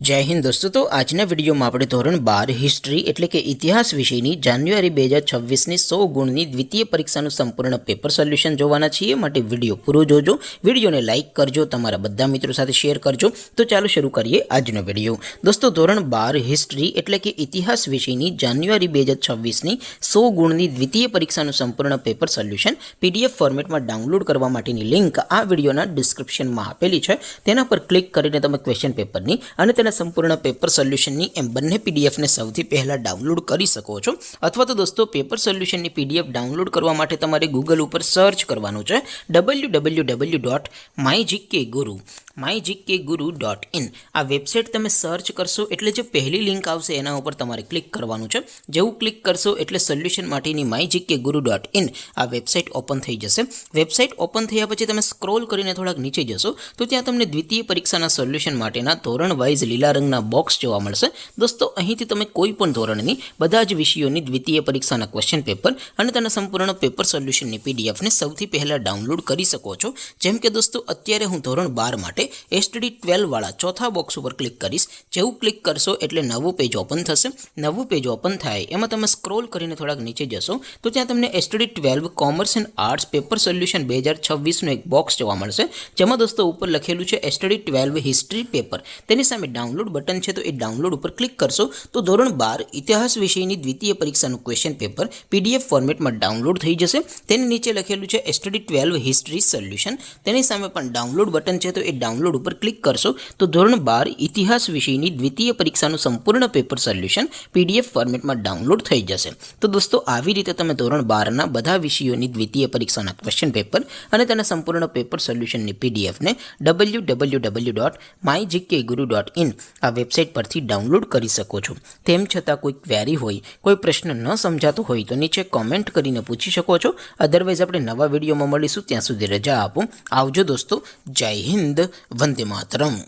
जय हिंद दोस्तों। तो आजना विडियो में આપણે ધોરણ 12 હિસ્ટ્રી એટલે કે ઇતિહાસ વિષયની જાન્યુઆરી 2026 ની 100 ગુણની દ્વિતીય પરીક્ષાનું સંપૂર્ણ પેપર સોલ્યુશન જોવાના છીએ। માટે વિડિયો પૂરો જોજો, વિડિયોને લાઈક કરજો, તમારા બધા મિત્રો સાથે શેર કરજો। તો ચાલો શરૂ કરીએ આજનો વિડિયો। દોસ્તો ધોરણ 12 હિસ્ટ્રી એટલે કે ઇતિહાસ વિષયની જાન્યુઆરી 2026 ની 100 ગુણની દ્વિતીય પરીક્ષાનું સંપૂર્ણ પેપર સોલ્યુશન પીડીએફ ફોર્મેટમાં ડાઉનલોડ કરવા માટેની લિંક આ વિડિયોના ડિસ્ક્રિપ્શનમાં આપેલી છે। તેના પર ક્લિક કરીને તમે ક્વેશ્ચન પેપરની અને તેના संपूर्ण पेपर सोल्यूशन एम बने पीडीएफ ने सौथी पहला डाउनलॉड कर सको छो। अथवा तो दोस्तों पेपर सोल्यूशन पीडीएफ डाउनलॉड करवा माटे तमारे गूगल पर सर्च करवानुं छे www.mygkguru.in। आ वेबसाइट तमे सर्च करशो एटले जो पहली लिंक आवशे एना उपर तमारे क्लिक करवानुं छे। जेवुं क्लिक करशो एटले सोल्यूशन माटेनी mygkguru.in आ वेबसाइट ओपन थई जशे। वेबसाइट ओपन थया पछी तमे स्क्रॉल करीने थोड़ाक नीचे जशो तो त्यां तमने द्वितीय परीक्षाना सोल्यूशन माटेना धोरण वाइज लीला रंगना बॉक्स जोवा मळशे। दोस्तों અહીંથી તમે કોઈ પણ ધોરણની બધા જ વિષયોની દ્વિતીય પરીક્ષાના ક્વેશ્ચન પેપર અને તેના સંપૂર્ણ પેપર સોલ્યુશનની પીડીએફ ને સૌથી પહેલા ડાઉનલોડ કરી શકો છો। જેમ કે દોસ્તો અત્યારે હું ધોરણ 12 માટે એસટીડી 12 વાળા ચોથા બોક્સ ઉપર ક્લિક કરીશ। જેવું ક્લિક કરશો એટલે નવું પેજ ઓપન થશે। નવું પેજ ઓપન થાય એમાં તમે સ્ક્રોલ કરીને થોડાક નીચે જશો તો ત્યાં તમને STD 12 commerce and arts paper solution 2026 નું એક બોક્સ જોવા મળશે। જેમાં દોસ્તો ઉપર લખેલું છે એસટીડી 12 હિસ્ટ્રી પેપર। તેની સામે डाउनलॉड बटन है तो ये डाउनलॉड पर क्लिक करशो तो धोरण 12 इतिहास विषय द्वितीय परीक्षा क्वेश्चन पेपर पीडीएफ फॉर्मेट में डाउनलॉड थी जैसे। नीचे लखेलू है एसटीडी 12 हिस्ट्री सोल्यूशन। सामे पण डाउनलॉड बटन है तो ये डाउनलॉड पर क्लिक करशो तो धोरण 12 इतिहास विषय द्वितीय परीक्षा संपूर्ण पेपर सोल्यूशन पीडीएफ फॉर्मेट में डाउनलॉड थी जैसे। तो दोस्तों आवी रीते तमे धोरण 12 बधा विषयों द्वितीय परीक्षा क्वेश्चन पेपर और तेना संपूर्ण पेपर सोल्यूशन पीडीएफ ने www.mygkguru.in आ वेबसाइट पर डाउनलॉड कर सको छो। तेम छतां कोई क्वेरी होय, कोई प्रश्न न समझातो होय तो नीचे कॉमेंट करीने पूछी शको छो। अदरवाइज आपणे नवा विडियो में मळीशुं, त्यां सुधी रजा आपो। आवजो दोस्तों। जय हिंद, वंदे मातरम।